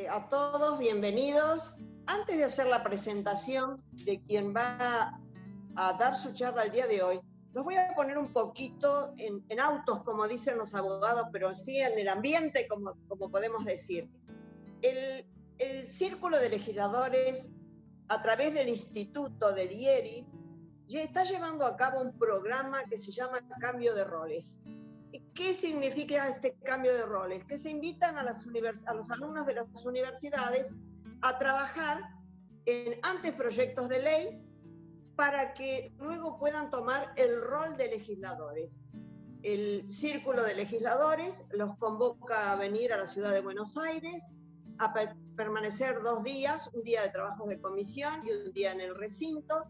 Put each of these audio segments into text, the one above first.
A todos, bienvenidos. Antes de hacer la presentación de quien va a dar su charla el día de hoy, los voy a poner un poquito en autos, como dicen los abogados, pero sí en el ambiente, como podemos decir. El Círculo de Legisladores, a través del Instituto del IERI, está llevando a cabo un programa que se llama Cambio de Roles. ¿Qué significa este cambio de roles? Que se invitan a los alumnos de las universidades a trabajar en anteproyectos de ley para que luego puedan tomar el rol de legisladores. El Círculo de Legisladores los convoca a venir a la ciudad de Buenos Aires, a permanecer 2 días, un día de trabajos de comisión y un día en el recinto,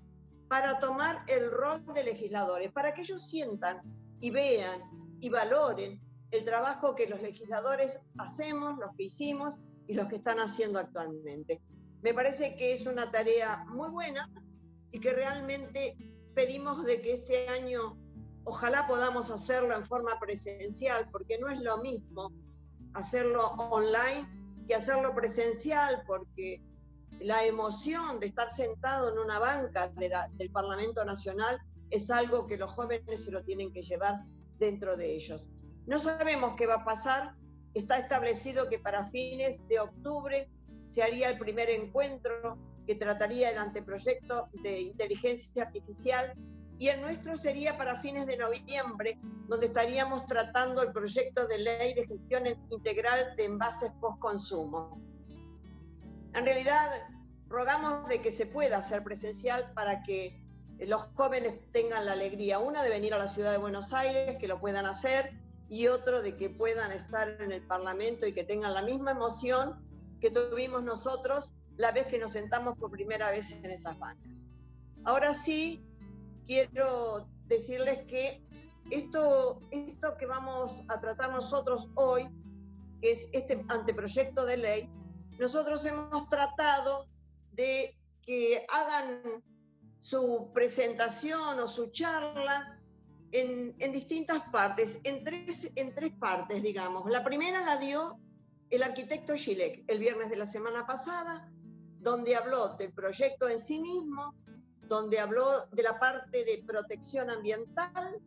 para tomar el rol de legisladores, para que ellos sientan y vean y valoren el trabajo que los legisladores hacemos, los que hicimos y los que están haciendo actualmente. Me parece que es una tarea muy buena y que realmente pedimos de que este año ojalá podamos hacerlo en forma presencial, porque no es lo mismo hacerlo online que hacerlo presencial, porque la emoción de estar sentado en una banca del Parlamento Nacional es algo que los jóvenes se lo tienen que llevar dentro de ellos. No sabemos qué va a pasar. Está establecido que para fines de octubre se haría el primer encuentro que trataría el anteproyecto de inteligencia artificial, y el nuestro sería para fines de noviembre, donde estaríamos tratando el proyecto de ley de gestión integral de envases post-consumo. En realidad, rogamos de que se pueda hacer presencial para que los jóvenes tengan la alegría, una de venir a la ciudad de Buenos Aires, que lo puedan hacer, y otro de que puedan estar en el Parlamento y que tengan la misma emoción que tuvimos nosotros la vez que nos sentamos por primera vez en esas bancas. Ahora sí, quiero decirles que esto que vamos a tratar nosotros hoy, que es este anteproyecto de ley, nosotros hemos tratado de que hagan su presentación o su charla en distintas partes, en tres partes, digamos. La primera la dio el arquitecto Gilek el viernes de la semana pasada, donde habló del proyecto en sí mismo, donde habló de la parte de protección ambiental,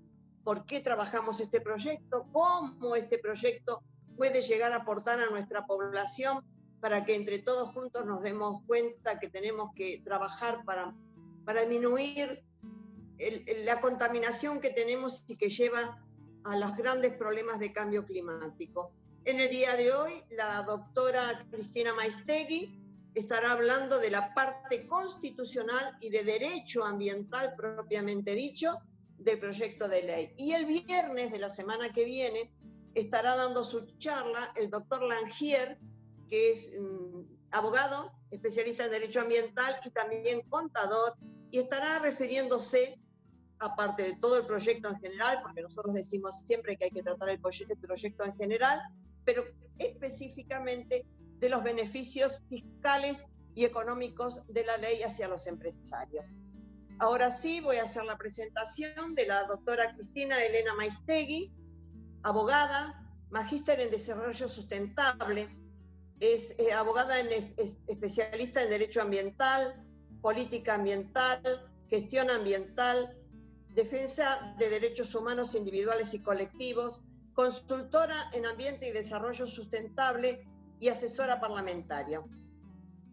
por qué trabajamos este proyecto, cómo este proyecto puede llegar a aportar a nuestra población para que entre todos juntos nos demos cuenta que tenemos que trabajar para disminuir la contaminación que tenemos y que lleva a los grandes problemas de cambio climático. En el día de hoy, la doctora Cristina Maistegui estará hablando de la parte constitucional y de derecho ambiental propiamente dicho del proyecto de ley. Y el viernes de la semana que viene estará dando su charla el doctor Langier, que es abogado, especialista en derecho ambiental y también contador, y estará refiriéndose, aparte de todo el proyecto en general, porque nosotros decimos siempre que hay que tratar el proyecto en general, pero específicamente de los beneficios fiscales y económicos de la ley hacia los empresarios. Ahora sí, voy a hacer la presentación de la doctora Cristina Elena Maistegui, abogada, magíster en desarrollo sustentable, es abogada especialista en derecho ambiental, política ambiental, gestión ambiental, defensa de derechos humanos individuales y colectivos, consultora en ambiente y desarrollo sustentable y asesora parlamentaria.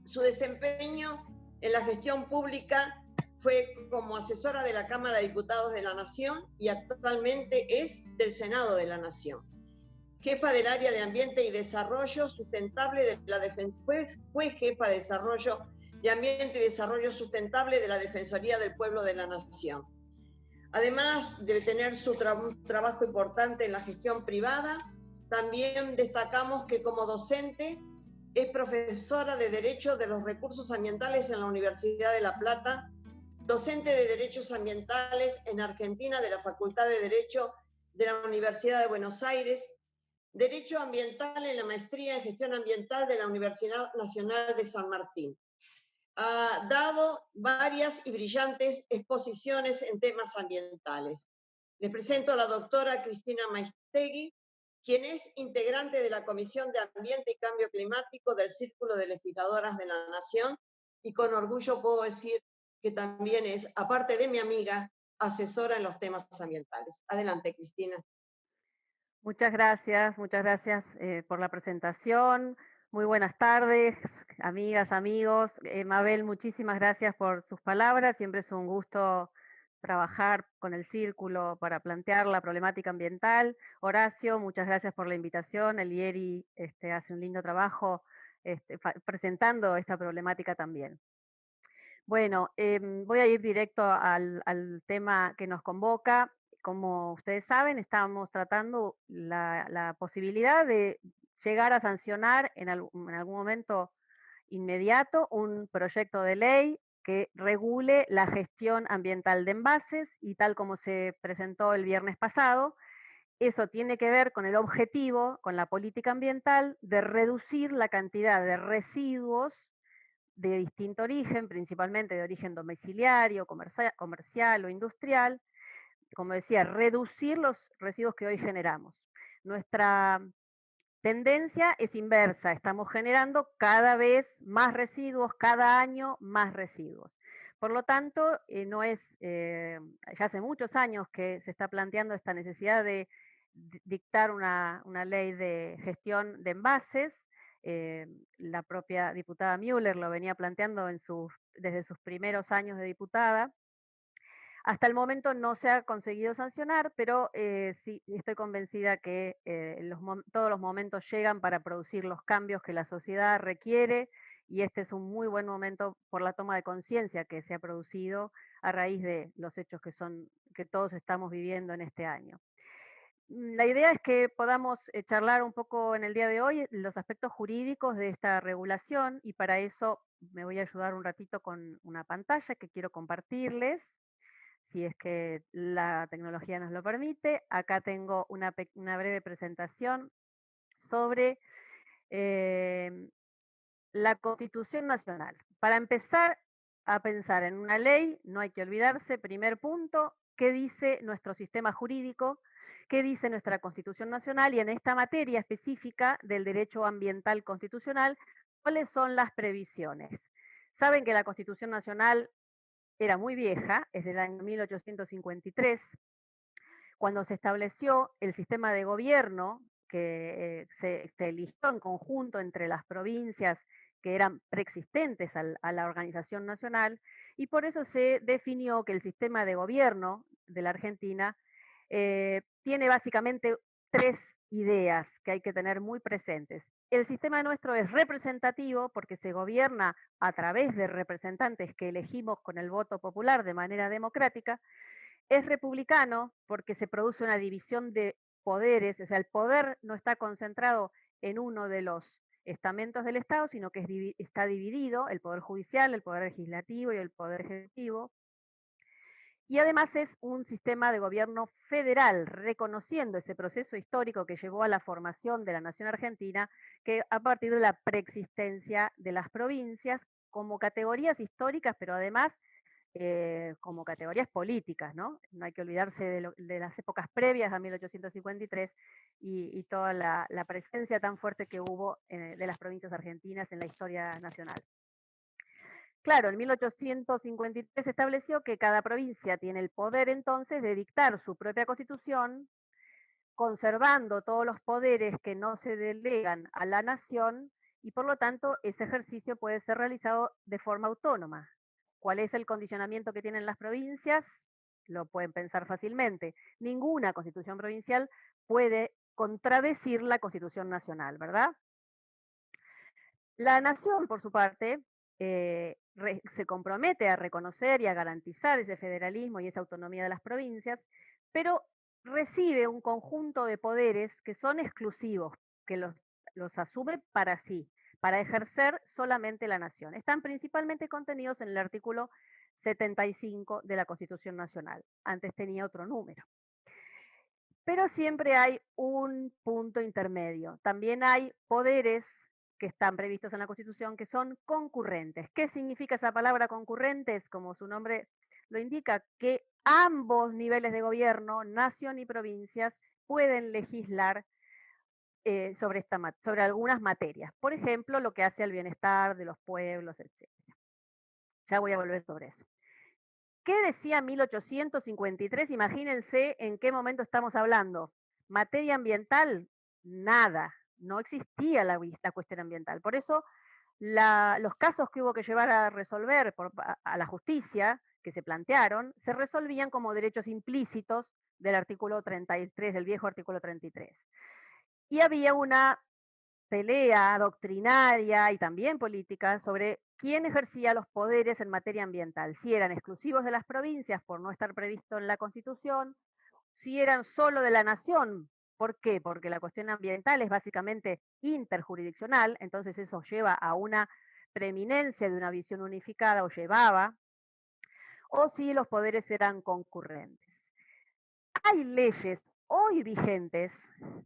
Su desempeño en la gestión pública fue como asesora de la Cámara de Diputados de la Nación y actualmente es del Senado de la Nación. Jefa del área de Ambiente y Desarrollo Sustentable de la fue jefa de Desarrollo de Ambiente y Desarrollo Sustentable de la Defensoría del Pueblo de la Nación. Además de tener un trabajo importante en la gestión privada, también destacamos que como docente es profesora de Derecho de los Recursos Ambientales en la Universidad de La Plata, docente de Derechos Ambientales en Argentina de la Facultad de Derecho de la Universidad de Buenos Aires, Derecho Ambiental en la Maestría en Gestión Ambiental de la Universidad Nacional de San Martín. Ha dado varias y brillantes exposiciones en temas ambientales. Les presento a la doctora Cristina Maistegui, quien es integrante de la Comisión de Ambiente y Cambio Climático del Círculo de Legisladoras de la Nación, y con orgullo puedo decir que también es, aparte de mi amiga, asesora en los temas ambientales. Adelante, Cristina. Muchas gracias por la presentación. Muy buenas tardes, amigas, amigos. Mabel, muchísimas gracias por sus palabras. Siempre es un gusto trabajar con el círculo para plantear la problemática ambiental. Horacio, muchas gracias por la invitación. El IERI hace un lindo trabajo presentando esta problemática también. Bueno, voy a ir directo al tema que nos convoca. Como ustedes saben, estamos tratando la posibilidad de llegar a sancionar en algún momento inmediato un proyecto de ley que regule la gestión ambiental de envases, y tal como se presentó el viernes pasado, eso tiene que ver con el objetivo, con la política ambiental, de reducir la cantidad de residuos de distinto origen, principalmente de origen domiciliario, comercial o industrial, como decía, reducir los residuos que hoy generamos. Nuestra tendencia es inversa, estamos generando cada vez más residuos, cada año más residuos. Por lo tanto, ya hace muchos años que se está planteando esta necesidad de dictar una ley de gestión de envases. La propia diputada Müller lo venía planteando desde sus primeros años de diputada. Hasta el momento no se ha conseguido sancionar, pero sí estoy convencida que todos los momentos llegan para producir los cambios que la sociedad requiere, y este es un muy buen momento por la toma de conciencia que se ha producido a raíz de los hechos que todos estamos viviendo en este año. La idea es que podamos charlar un poco en el día de hoy los aspectos jurídicos de esta regulación, y para eso me voy a ayudar un ratito con una pantalla que quiero compartirles, si es que la tecnología nos lo permite. Acá tengo una breve presentación sobre la Constitución Nacional. Para empezar a pensar en una ley, no hay que olvidarse, primer punto, qué dice nuestro sistema jurídico, qué dice nuestra Constitución Nacional, y en esta materia específica del derecho ambiental constitucional, cuáles son las previsiones. Saben que la Constitución Nacional era muy vieja, es del año 1853, cuando se estableció el sistema de gobierno que se eligió en conjunto entre las provincias que eran preexistentes a la organización nacional, y por eso se definió que el sistema de gobierno de la Argentina tiene básicamente tres ideas que hay que tener muy presentes. El sistema nuestro es representativo porque se gobierna a través de representantes que elegimos con el voto popular de manera democrática. Es republicano porque se produce una división de poderes, o sea, el poder no está concentrado en uno de los estamentos del Estado, sino que está dividido, el poder judicial, el poder legislativo y el poder ejecutivo. Y además es un sistema de gobierno federal, reconociendo ese proceso histórico que llevó a la formación de la nación argentina, que a partir de la preexistencia de las provincias como categorías históricas, pero además como categorías políticas, ¿no? No hay que olvidarse de las épocas previas a 1853 y toda la presencia tan fuerte que hubo de las provincias argentinas en la historia nacional. Claro, en 1853 se estableció que cada provincia tiene el poder entonces de dictar su propia constitución, conservando todos los poderes que no se delegan a la nación, y por lo tanto ese ejercicio puede ser realizado de forma autónoma. ¿Cuál es el condicionamiento que tienen las provincias? Lo pueden pensar fácilmente. Ninguna constitución provincial puede contradecir la Constitución Nacional, ¿verdad? La nación, por su parte, se compromete a reconocer y a garantizar ese federalismo y esa autonomía de las provincias, pero recibe un conjunto de poderes que son exclusivos, que los asume para sí, para ejercer solamente la nación. Están principalmente contenidos en el artículo 75 de la Constitución Nacional. Antes tenía otro número. Pero siempre hay un punto intermedio. También hay poderes que están previstos en la Constitución que son concurrentes. ¿Qué significa esa palabra concurrentes? Como su nombre lo indica, que ambos niveles de gobierno, nación y provincias, pueden legislar sobre algunas materias. Por ejemplo, lo que hace al bienestar de los pueblos, etc. Ya voy a volver sobre eso. ¿Qué decía 1853? Imagínense en qué momento estamos hablando. Materia ambiental, nada. No existía la cuestión ambiental. Por eso los casos que hubo que llevar a resolver a la justicia, que se plantearon, se resolvían como derechos implícitos del artículo 33, del viejo artículo 33. Y había una pelea doctrinaria y también política sobre quién ejercía los poderes en materia ambiental, si eran exclusivos de las provincias por no estar previsto en la Constitución, si eran solo de la nación. ¿Por qué? Porque la cuestión ambiental es básicamente interjurisdiccional, entonces eso lleva a una preeminencia de una visión unificada, o llevaba, o si los poderes eran concurrentes. Hay leyes hoy vigentes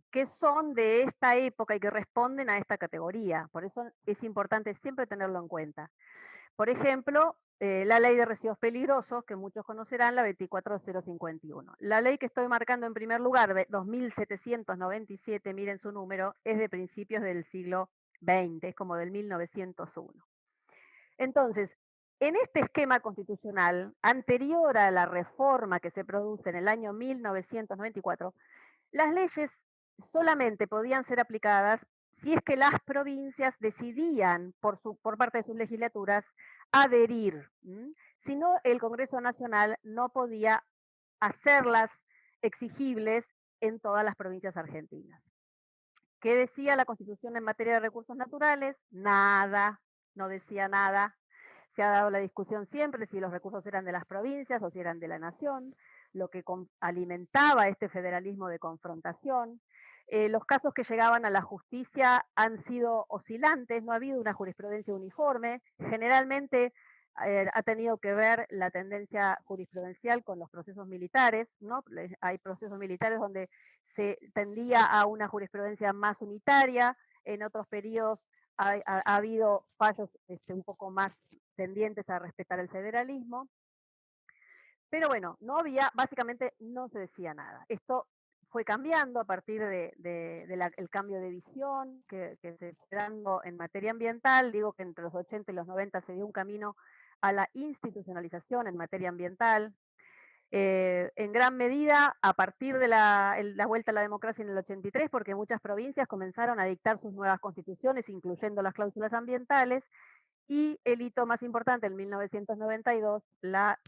que son de esta época y que responden a esta categoría. Por eso es importante siempre tenerlo en cuenta. Por ejemplo, la ley de residuos peligrosos, que muchos conocerán, la 24051. La ley que estoy marcando en primer lugar, 2797, miren su número, es de principios del siglo XX, es como del 1901. Entonces, en este esquema constitucional, anterior a la reforma que se produce en el año 1994, las leyes solamente podían ser aplicadas si es que las provincias decidían por parte de sus legislaturas adherir. Si no, el Congreso Nacional no podía hacerlas exigibles en todas las provincias argentinas. ¿Qué decía la Constitución en materia de recursos naturales? Nada, no decía nada. Se ha dado la discusión siempre si los recursos eran de las provincias o si eran de la nación, lo que alimentaba este federalismo de confrontación. Los casos que llegaban a la justicia han sido oscilantes, no ha habido una jurisprudencia uniforme. Generalmente ha tenido que ver la tendencia jurisprudencial con los procesos militares, ¿no? Hay procesos militares donde se tendía a una jurisprudencia más unitaria, en otros periodos ha habido fallos un poco más tendientes a respetar el federalismo. Pero bueno, básicamente no se decía nada. Esto fue cambiando a partir del cambio de visión que se fue dando en materia ambiental. Digo que entre los 80 y los 90 se dio un camino a la institucionalización en materia ambiental. En gran medida a partir de la vuelta a la democracia en el 83, porque muchas provincias comenzaron a dictar sus nuevas constituciones, incluyendo las cláusulas ambientales, y el hito más importante, en 1992, la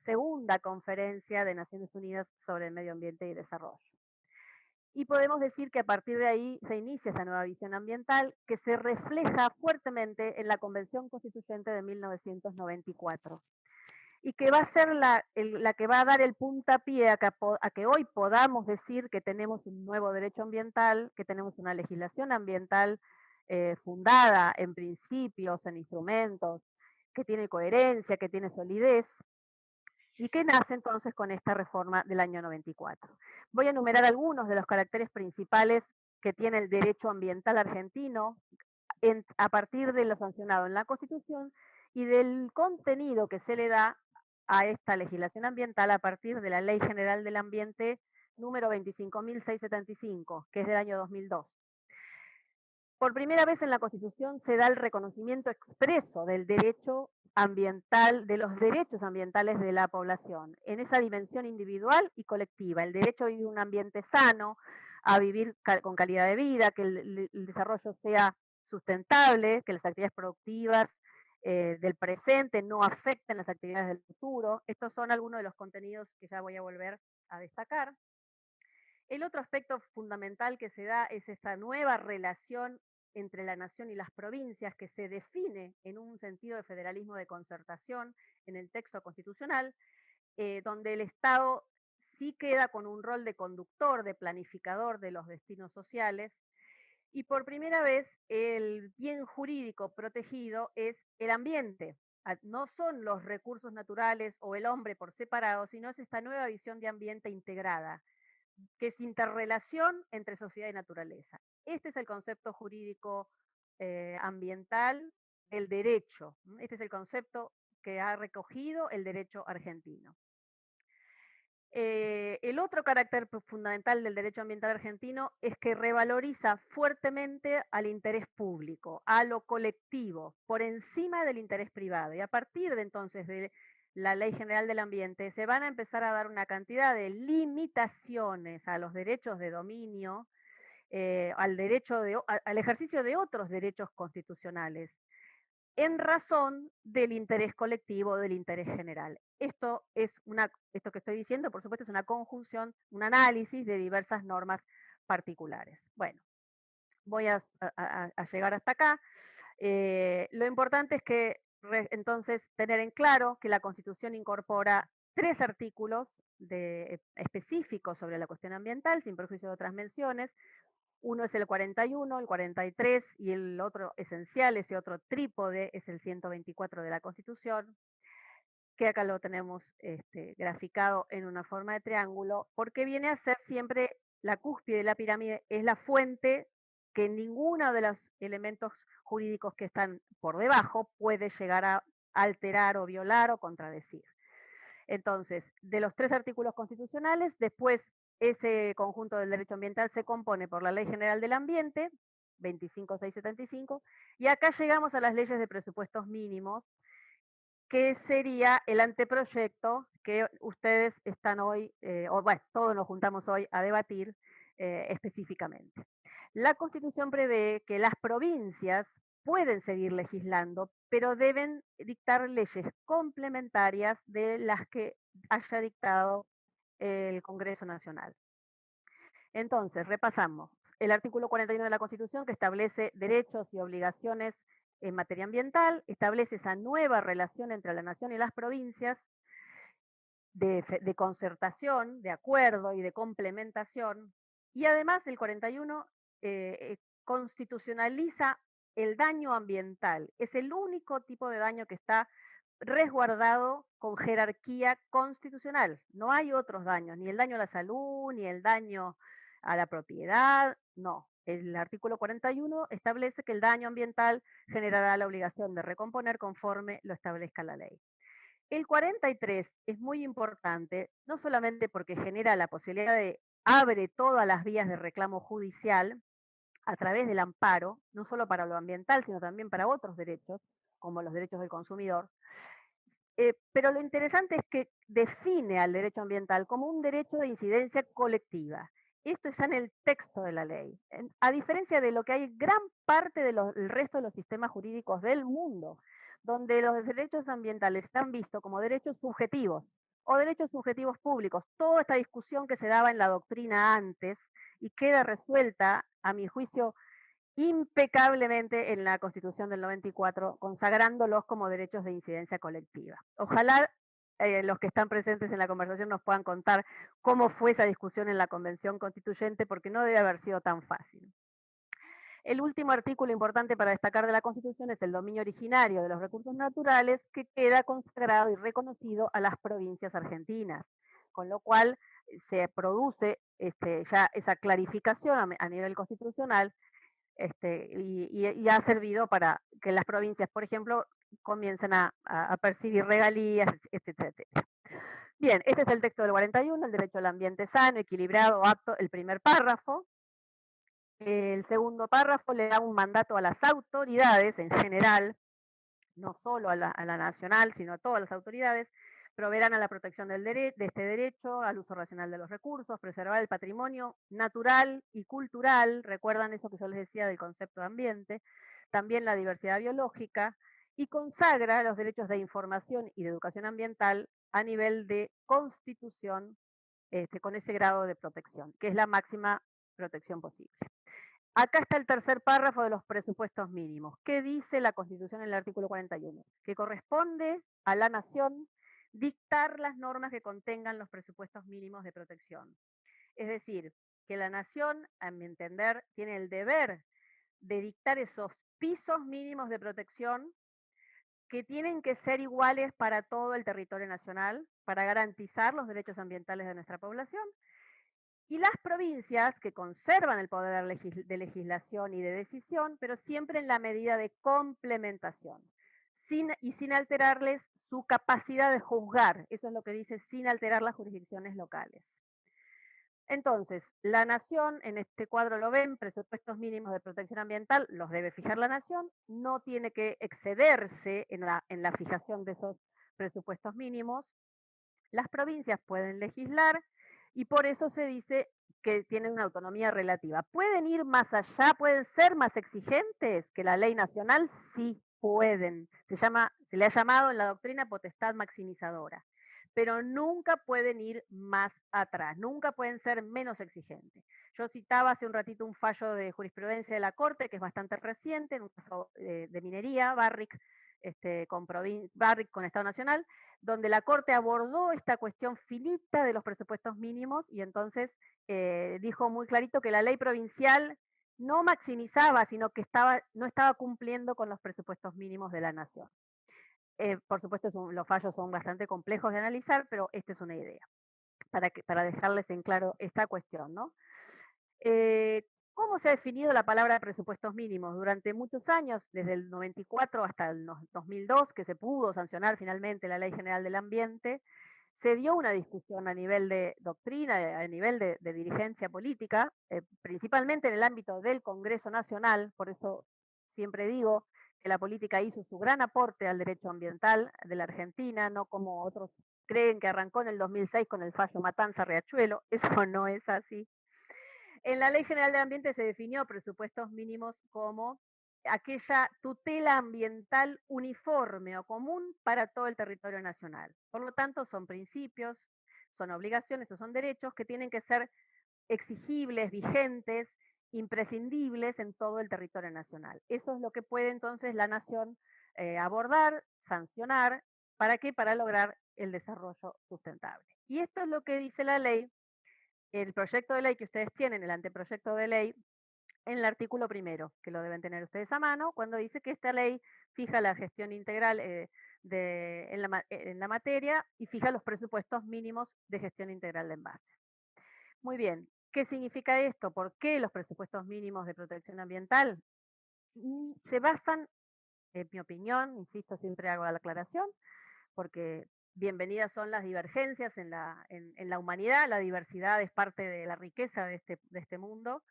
segunda conferencia de Naciones Unidas sobre el Medio Ambiente y Desarrollo. Y podemos decir que a partir de ahí se inicia esa nueva visión ambiental que se refleja fuertemente en la Convención Constituyente de 1994 y que va a ser la que va a dar el puntapié a que hoy podamos decir que tenemos un nuevo derecho ambiental, que tenemos una legislación ambiental fundada en principios, en instrumentos, que tiene coherencia, que tiene solidez, y que nace entonces con esta reforma del año 94. Voy a enumerar algunos de los caracteres principales que tiene el derecho ambiental argentino a partir de lo sancionado en la Constitución y del contenido que se le da a esta legislación ambiental a partir de la Ley General del Ambiente número 25.675, que es del año 2002. Por primera vez en la Constitución se da el reconocimiento expreso del derecho ambiental, de los derechos ambientales de la población, en esa dimensión individual y colectiva, el derecho a vivir un ambiente sano, a vivir con calidad de vida, que el desarrollo sea sustentable, que las actividades productivas del presente no afecten las actividades del futuro. Estos son algunos de los contenidos que ya voy a volver a destacar. El otro aspecto fundamental que se da es esta nueva relación entre la nación y las provincias, que se define en un sentido de federalismo de concertación en el texto constitucional, donde el Estado sí queda con un rol de conductor, de planificador de los destinos sociales, y por primera vez el bien jurídico protegido es el ambiente. No son los recursos naturales o el hombre por separado, sino es esta nueva visión de ambiente integrada, que es interrelación entre sociedad y naturaleza. Este es el concepto jurídico ambiental del derecho. Este es el concepto que ha recogido el derecho argentino. El otro carácter fundamental del derecho ambiental argentino es que revaloriza fuertemente al interés público, a lo colectivo, por encima del interés privado. Y a partir de entonces de la Ley General del Ambiente se van a empezar a dar una cantidad de limitaciones a los derechos de dominio, al ejercicio de otros derechos constitucionales, en razón del interés colectivo, del interés general. Esto que estoy diciendo, por supuesto, es una conjunción, un análisis de diversas normas particulares. Bueno, voy a llegar hasta acá. Lo importante es que entonces tener en claro que la Constitución incorpora 3 artículos específicos sobre la cuestión ambiental, sin perjuicio de otras menciones. Uno es el 41, el 43 y el otro esencial, ese otro trípode, es el 124 de la Constitución, que acá lo tenemos graficado en una forma de triángulo, porque viene a ser siempre la cúspide de la pirámide, es la fuente que ninguno de los elementos jurídicos que están por debajo puede llegar a alterar o violar o contradecir. Entonces, de los 3 artículos constitucionales, después ese conjunto del derecho ambiental se compone por la Ley General del Ambiente, 25675, y acá llegamos a las leyes de presupuestos mínimos, que sería el anteproyecto que ustedes están hoy, todos nos juntamos hoy a debatir específicamente. La Constitución prevé que las provincias pueden seguir legislando, pero deben dictar leyes complementarias de las que haya dictado el Congreso Nacional. Entonces, repasamos. El artículo 41 de la Constitución, que establece derechos y obligaciones en materia ambiental, establece esa nueva relación entre la nación y las provincias de concertación, de acuerdo y de complementación. Y además el 41 constitucionaliza el daño ambiental. Es el único tipo de daño que está resguardado con jerarquía constitucional. No hay otros daños, ni el daño a la salud, ni el daño a la propiedad, no. El artículo 41 establece que el daño ambiental generará la obligación de recomponer conforme lo establezca la ley. El 43 es muy importante, no solamente porque genera la posibilidad abre todas las vías de reclamo judicial a través del amparo, no solo para lo ambiental, sino también para otros derechos, como los derechos del consumidor. Pero lo interesante es que define al derecho ambiental como un derecho de incidencia colectiva. Esto está en el texto de la ley, a diferencia de lo que hay gran parte del resto de los sistemas jurídicos del mundo, donde los derechos ambientales están vistos como derechos subjetivos o derechos subjetivos públicos. Toda esta discusión que se daba en la doctrina antes y queda resuelta, a mi juicio, impecablemente en la Constitución del 94, consagrándolos como derechos de incidencia colectiva. Ojalá los que están presentes en la conversación nos puedan contar cómo fue esa discusión en la Convención Constituyente, porque no debe haber sido tan fácil. El último artículo importante para destacar de la Constitución es el dominio originario de los recursos naturales, que queda consagrado y reconocido a las provincias argentinas, con lo cual se produce ya esa clarificación a nivel constitucional, y ha servido para que las provincias, por ejemplo, comiencen a percibir regalías, etcétera, etcétera. Bien, este es el texto del 41, el derecho al ambiente sano, equilibrado, apto, el primer párrafo. El segundo párrafo le da un mandato a las autoridades en general, no solo a la nacional, sino a todas las autoridades, proveerán a la protección de este derecho, al uso racional de los recursos, preservar el patrimonio natural y cultural, recuerdan eso que yo les decía del concepto de ambiente, también la diversidad biológica, y consagra los derechos de información y de educación ambiental a nivel de constitución, con ese grado de protección, que es la máxima protección posible. Acá está el tercer párrafo de los presupuestos mínimos. ¿Qué dice la Constitución en el artículo 41? Que corresponde a la nación dictar las normas que contengan los presupuestos mínimos de protección. Es decir, que la nación, a mi entender, tiene el deber de dictar esos pisos mínimos de protección que tienen que ser iguales para todo el territorio nacional, para garantizar los derechos ambientales de nuestra población. Y las provincias que conservan el poder de legislación y de decisión, pero siempre en la medida de complementación, sin alterarles su capacidad de juzgar. Eso es lo que dice, sin alterar las jurisdicciones locales. Entonces, la nación, en este cuadro lo ven, presupuestos mínimos de protección ambiental, los debe fijar la nación, no tiene que excederse en la fijación de esos presupuestos mínimos. Las provincias pueden legislar y por eso se dice que tienen una autonomía relativa. ¿Pueden ir más allá? ¿Pueden ser más exigentes que la ley nacional? Sí, pueden. Se le ha llamado en la doctrina potestad maximizadora, pero nunca pueden ir más atrás, nunca pueden ser menos exigentes. Yo citaba hace un ratito un fallo de jurisprudencia de la Corte, que es bastante reciente, en un caso de minería, Barrick, Barrick con Estado Nacional, donde la Corte abordó esta cuestión finita de los presupuestos mínimos y entonces dijo muy clarito que la ley provincial no maximizaba, sino que no estaba cumpliendo con los presupuestos mínimos de la nación. Por supuesto, los fallos son bastante complejos de analizar, pero esta es una idea, para dejarles en claro esta cuestión, ¿no? ¿Cómo se ha definido la palabra presupuestos mínimos? Durante muchos años, desde el 94 hasta el 2002, que se pudo sancionar finalmente la Ley General del Ambiente, se dio una discusión a nivel de doctrina, a nivel de dirigencia política, principalmente en el ámbito del Congreso Nacional. Por eso siempre digo que la política hizo su gran aporte al derecho ambiental de la Argentina, no como otros creen que arrancó en el 2006 con el fallo Matanza-Riachuelo. Eso no es así. En la Ley General del Ambiente se definió presupuestos mínimos como aquella tutela ambiental uniforme o común para todo el territorio nacional. Por lo tanto, son principios, son obligaciones o son derechos que tienen que ser exigibles, vigentes, imprescindibles en todo el territorio nacional. Eso es lo que puede entonces la nación abordar, sancionar. ¿Para qué? Para lograr el desarrollo sustentable. Y esto es lo que dice la ley, el proyecto de ley que ustedes tienen, el anteproyecto de ley, en el artículo primero, que lo deben tener ustedes a mano, cuando dice que esta ley fija la gestión integral en la materia y fija los presupuestos mínimos de gestión integral de envases. Muy bien, ¿qué significa esto? ¿Por qué los presupuestos mínimos de protección ambiental? Se basan, en mi opinión, insisto, siempre hago la aclaración, porque bienvenidas son las divergencias en la humanidad, la diversidad es parte de la riqueza de este mundo.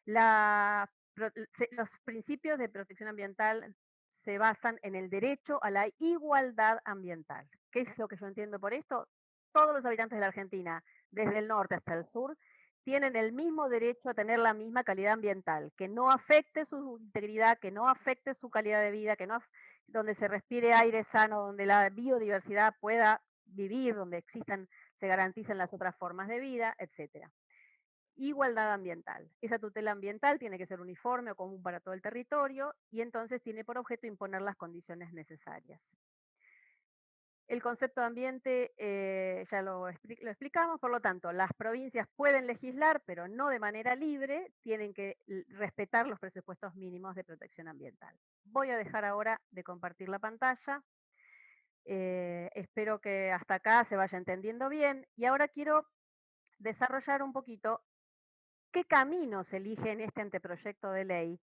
Los principios de protección ambiental se basan en el derecho a la igualdad ambiental. ¿Qué es lo que yo entiendo por esto? Todos los habitantes de la Argentina, desde el norte hasta el sur, tienen el mismo derecho a tener la misma calidad ambiental, que no afecte su integridad, que no afecte su calidad de vida, donde se respire aire sano, donde la biodiversidad pueda vivir, donde se garanticen las otras formas de vida, etcétera. Igualdad ambiental. Esa tutela ambiental tiene que ser uniforme o común para todo el territorio y entonces tiene por objeto imponer las condiciones necesarias. El concepto de ambiente ya lo explicamos, por lo tanto, las provincias pueden legislar, pero no de manera libre, tienen que respetar los presupuestos mínimos de protección ambiental. Voy a dejar ahora de compartir la pantalla. Espero que hasta acá se vaya entendiendo bien y ahora quiero desarrollar un poquito qué camino se elige en este anteproyecto de ley,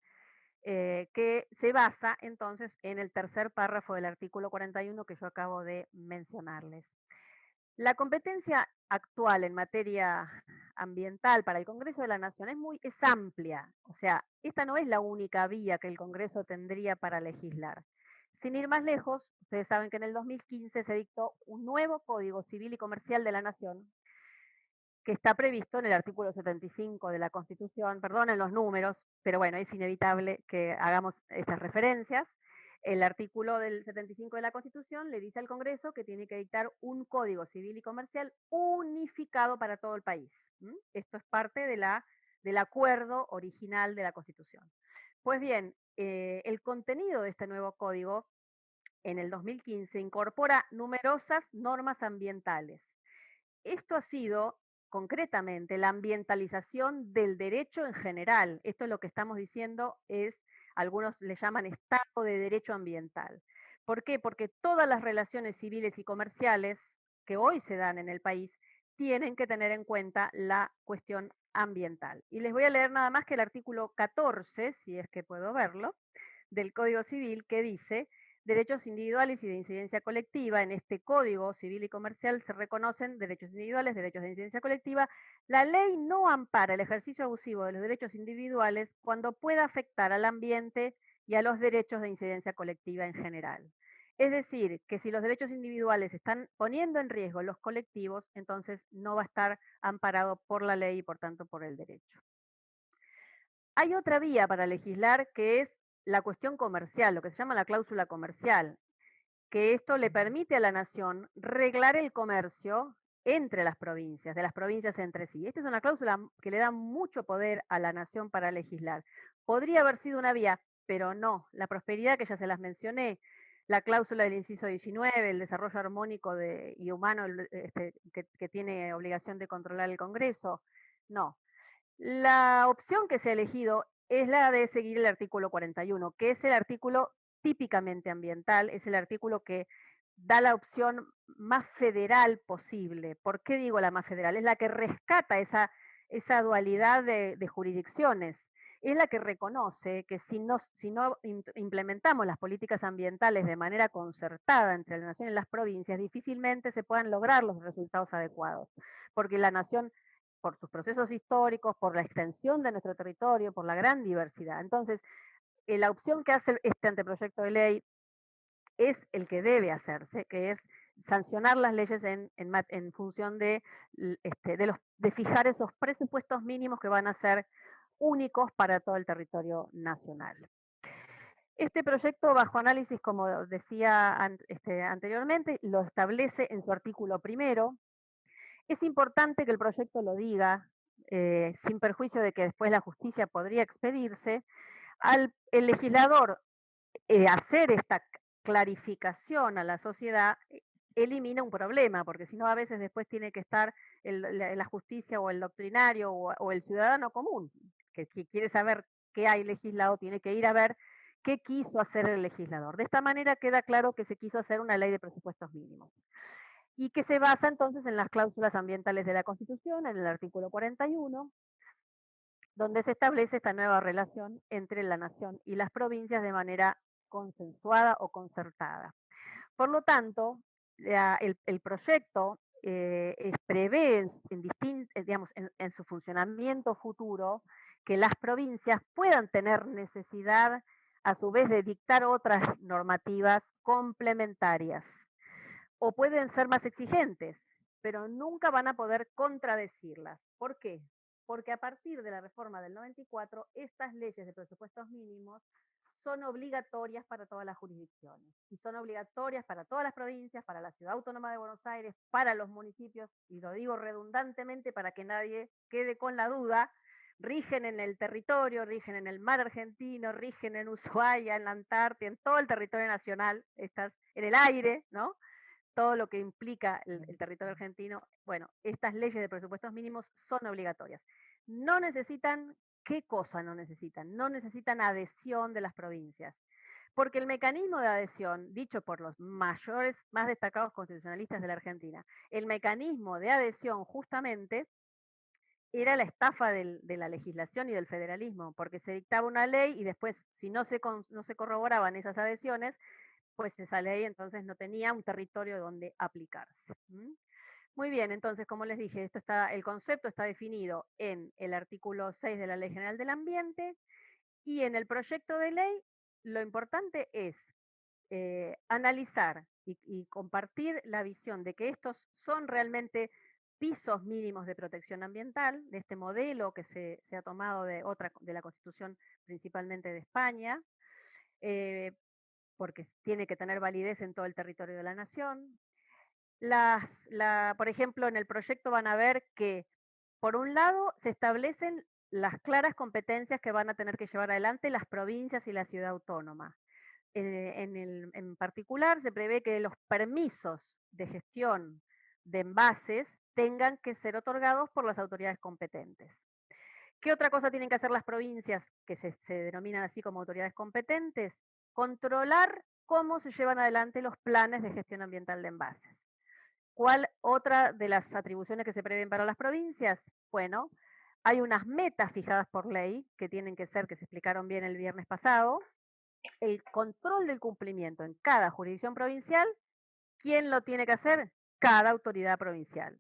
que se basa entonces en el tercer párrafo del artículo 41 que yo acabo de mencionarles. La competencia actual en materia ambiental para el Congreso de la Nación es amplia, o sea, esta no es la única vía que el Congreso tendría para legislar. Sin ir más lejos, ustedes saben que en el 2015 se dictó un nuevo Código Civil y Comercial de la Nación, que está previsto en el artículo 75 de la Constitución, perdonen los números, pero bueno, es inevitable que hagamos estas referencias. El artículo del 75 de la Constitución le dice al Congreso que tiene que dictar un Código Civil y Comercial unificado para todo el país. Esto es parte de la del acuerdo original de la Constitución. Pues bien, el contenido de este nuevo código en el 2015 incorpora numerosas normas ambientales. Esto ha sido concretamente la ambientalización del derecho en general. Esto es lo que estamos diciendo, algunos le llaman Estado de Derecho Ambiental. ¿Por qué? Porque todas las relaciones civiles y comerciales que hoy se dan en el país tienen que tener en cuenta la cuestión ambiental. Y les voy a leer nada más que el artículo 14, si es que puedo verlo, del Código Civil, que dice: derechos individuales y de incidencia colectiva. En este Código Civil y Comercial se reconocen derechos individuales, derechos de incidencia colectiva. La ley no ampara el ejercicio abusivo de los derechos individuales cuando pueda afectar al ambiente y a los derechos de incidencia colectiva en general. Es decir, que si los derechos individuales están poniendo en riesgo los colectivos, entonces no va a estar amparado por la ley y por tanto por el derecho. Hay otra vía para legislar, que es la cuestión comercial, lo que se llama la cláusula comercial, que esto le permite a la nación reglar el comercio entre las provincias, de las provincias entre sí. Esta es una cláusula que le da mucho poder a la nación para legislar. Podría haber sido una vía, pero no. La prosperidad, que ya se las mencioné, la cláusula del inciso 19, el desarrollo armónico y humano que tiene obligación de controlar el Congreso, no. La opción que se ha elegido es la de seguir el artículo 41, que es el artículo típicamente ambiental, es el artículo que da la opción más federal posible. ¿Por qué digo la más federal? Es la que rescata esa dualidad de jurisdicciones. Es la que reconoce que si no implementamos las políticas ambientales de manera concertada entre la nación y las provincias, difícilmente se puedan lograr los resultados adecuados, porque la nación, por sus procesos históricos, por la extensión de nuestro territorio, por la gran diversidad. Entonces, la opción que hace este anteproyecto de ley es el que debe hacerse, que es sancionar las leyes en función de fijar esos presupuestos mínimos que van a ser únicos para todo el territorio nacional. Este proyecto, bajo análisis, como decía anteriormente, lo establece en su artículo primero. Es importante que el proyecto lo diga, sin perjuicio de que después la justicia podría expedirse. El legislador hacer esta clarificación a la sociedad elimina un problema, porque si no a veces después tiene que estar la justicia o el doctrinario o el ciudadano común, que quiere saber qué hay legislado, tiene que ir a ver qué quiso hacer el legislador. De esta manera queda claro que se quiso hacer una ley de presupuestos mínimos y que se basa entonces en las cláusulas ambientales de la Constitución, en el artículo 41, donde se establece esta nueva relación entre la nación y las provincias de manera consensuada o concertada. Por lo tanto, el proyecto prevé en su funcionamiento futuro que las provincias puedan tener necesidad a su vez de dictar otras normativas complementarias o pueden ser más exigentes, pero nunca van a poder contradecirlas. ¿Por qué? Porque a partir de la reforma del 94, estas leyes de presupuestos mínimos son obligatorias para todas las jurisdicciones y son obligatorias para todas las provincias, para la Ciudad Autónoma de Buenos Aires, para los municipios, y lo digo redundantemente para que nadie quede con la duda. Rigen en el territorio, rigen en el mar argentino, rigen en Ushuaia, en la Antártida, en todo el territorio nacional, estás en el aire, ¿no? Todo lo que implica el territorio argentino. Bueno, estas leyes de presupuestos mínimos son obligatorias. No necesitan, ¿qué cosa no necesitan? No necesitan adhesión de las provincias, porque el mecanismo de adhesión, dicho por los mayores, más destacados constitucionalistas de la Argentina, el mecanismo de adhesión justamente era la estafa de la legislación y del federalismo, porque se dictaba una ley y después, si no se corroboraban esas adhesiones, pues esa ley entonces no tenía un territorio donde aplicarse. Muy bien, entonces, como les dije, el concepto está definido en el artículo 6 de la Ley General del Ambiente, y en el proyecto de ley lo importante es analizar y compartir la visión de que estos son realmente pisos mínimos de protección ambiental, de este modelo que se ha tomado de la Constitución principalmente de España, porque tiene que tener validez en todo el territorio de la nación. Por ejemplo, en el proyecto van a ver que, por un lado, se establecen las claras competencias que van a tener que llevar adelante las provincias y la ciudad autónoma. En particular, se prevé que los permisos de gestión de envases tengan que ser otorgados por las autoridades competentes. ¿Qué otra cosa tienen que hacer las provincias, que se denominan así como autoridades competentes? Controlar cómo se llevan adelante los planes de gestión ambiental de envases. ¿Cuál otra de las atribuciones que se prevén para las provincias? Bueno, hay unas metas fijadas por ley que tienen que ser, que se explicaron bien el viernes pasado. El control del cumplimiento en cada jurisdicción provincial, ¿quién lo tiene que hacer? Cada autoridad provincial.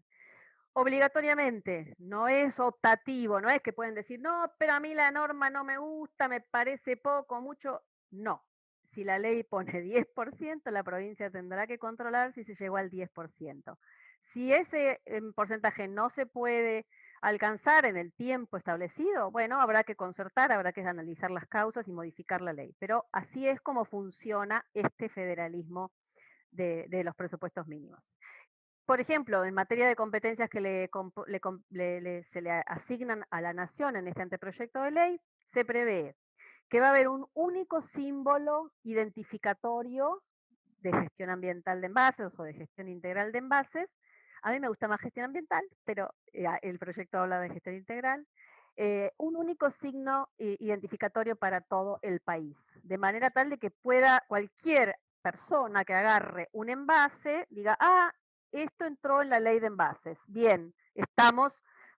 Obligatoriamente, no es optativo, no es que pueden decir, no, pero a mí la norma no me gusta, me parece poco, mucho. No, si la ley pone 10%, la provincia tendrá que controlar si se llegó al 10%. Si ese porcentaje no se puede alcanzar en el tiempo establecido, bueno, habrá que concertar, habrá que analizar las causas y modificar la ley. Pero así es como funciona este federalismo de los presupuestos mínimos. Por ejemplo, en materia de competencias que se le asignan a la nación en este anteproyecto de ley, se prevé que va a haber un único símbolo identificatorio de gestión ambiental de envases o de gestión integral de envases. A mí me gusta más gestión ambiental, pero el proyecto habla de gestión integral. Un único signo identificatorio para todo el país, de manera tal de que pueda cualquier persona que agarre un envase, diga, ah, esto entró en la ley de envases. Bien, estamos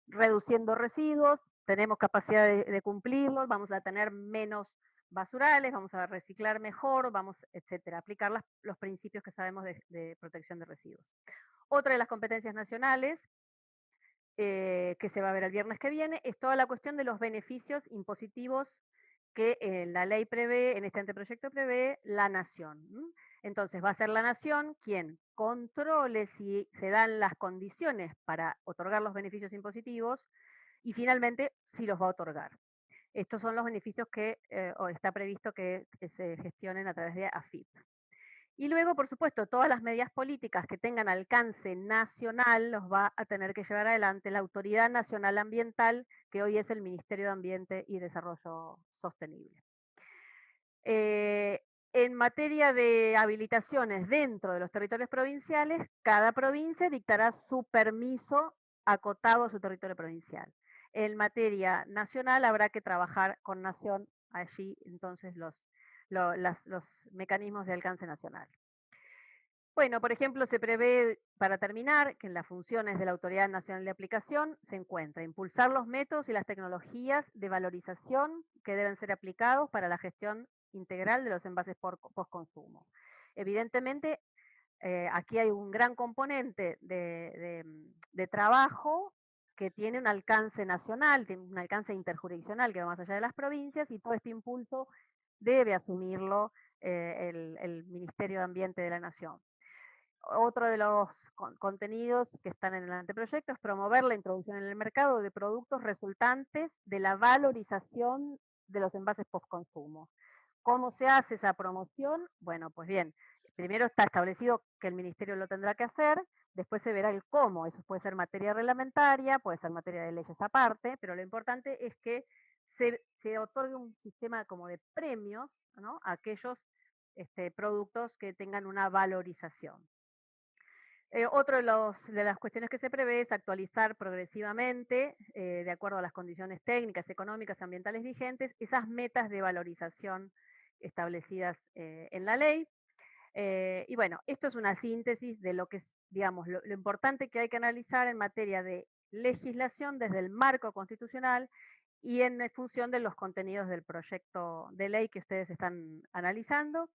reduciendo residuos, tenemos capacidad de cumplirlos, vamos a tener menos basurales, vamos a reciclar mejor, vamos, etcétera, aplicar los principios que sabemos de protección de residuos. Otra de las competencias nacionales que se va a ver el viernes que viene es toda la cuestión de los beneficios impositivos que la ley prevé, en este anteproyecto prevé la nación. Entonces va a ser la nación quien controle si se dan las condiciones para otorgar los beneficios impositivos y finalmente si los va a otorgar. Estos son los beneficios que está previsto que se gestionen a través de AFIP. Y luego, por supuesto, todas las medidas políticas que tengan alcance nacional los va a tener que llevar adelante la Autoridad Nacional Ambiental, que hoy es el Ministerio de Ambiente y Desarrollo Sostenible. En materia de habilitaciones dentro de los territorios provinciales, cada provincia dictará su permiso acotado a su territorio provincial. En materia nacional habrá que trabajar con Nación allí, entonces los mecanismos de alcance nacional. Bueno, por ejemplo, se prevé, para terminar, que en las funciones de la Autoridad Nacional de Aplicación se encuentra impulsar los métodos y las tecnologías de valorización que deben ser aplicados para la gestión integral de los envases post-consumo. Evidentemente, aquí hay un gran componente de trabajo que tiene un alcance nacional, tiene un alcance interjurisdiccional que va más allá de las provincias, y todo este impulso debe asumirlo el Ministerio de Ambiente de la Nación. Otro de los contenidos que están en el anteproyecto es promover la introducción en el mercado de productos resultantes de la valorización de los envases post-consumo. ¿Cómo se hace esa promoción? Bueno, pues bien, primero está establecido que el ministerio lo tendrá que hacer, después se verá el cómo, eso puede ser materia reglamentaria, puede ser materia de leyes aparte, pero lo importante es que se otorgue un sistema como de premios, ¿no?, a aquellos productos que tengan una valorización. Otro de las cuestiones que se prevé es actualizar progresivamente, de acuerdo a las condiciones técnicas, económicas, ambientales vigentes, esas metas de valorización establecidas en la ley. Y bueno, esto es una síntesis de lo que es, digamos, lo importante que hay que analizar en materia de legislación desde el marco constitucional y en función de los contenidos del proyecto de ley que ustedes están analizando.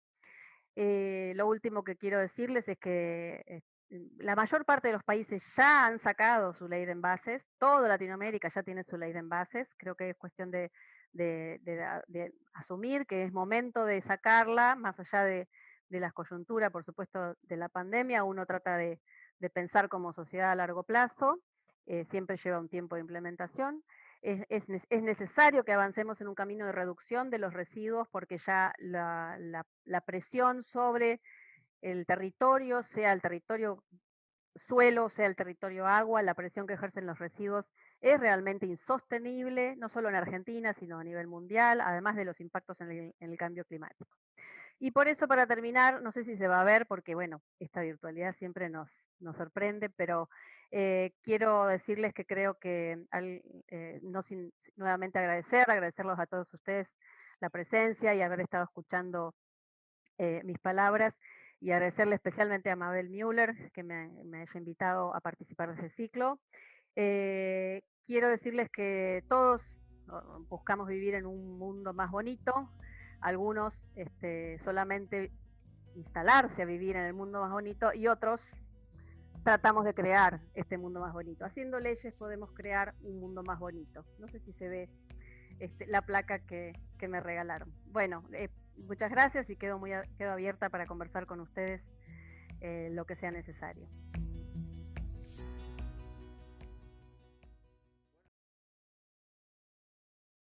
Lo último que quiero decirles es que la mayor parte de los países ya han sacado su ley de envases, toda Latinoamérica ya tiene su ley de envases, creo que es cuestión de asumir que es momento de sacarla, más allá de las coyunturas, por supuesto, de la pandemia, uno trata de pensar como sociedad a largo plazo, siempre lleva un tiempo de implementación. Es necesario que avancemos en un camino de reducción de los residuos porque ya la presión sobre el territorio, sea el territorio suelo, sea el territorio agua, la presión que ejercen los residuos es realmente insostenible, no solo en Argentina, sino a nivel mundial, además de los impactos en el cambio climático. Y por eso, para terminar, no sé si se va a ver, porque bueno, esta virtualidad siempre nos sorprende, pero quiero decirles que creo que, nuevamente agradecerlos a todos ustedes la presencia y haber estado escuchando mis palabras, y agradecerle especialmente a Mabel Müller que me haya invitado a participar de este ciclo. Quiero decirles que todos buscamos vivir en un mundo más bonito, algunos solamente instalarse a vivir en el mundo más bonito y otros tratamos de crear este mundo más bonito. Haciendo leyes podemos crear un mundo más bonito. No sé si se ve la placa que me regalaron. Bueno, muchas gracias y quedo abierta para conversar con ustedes lo que sea necesario.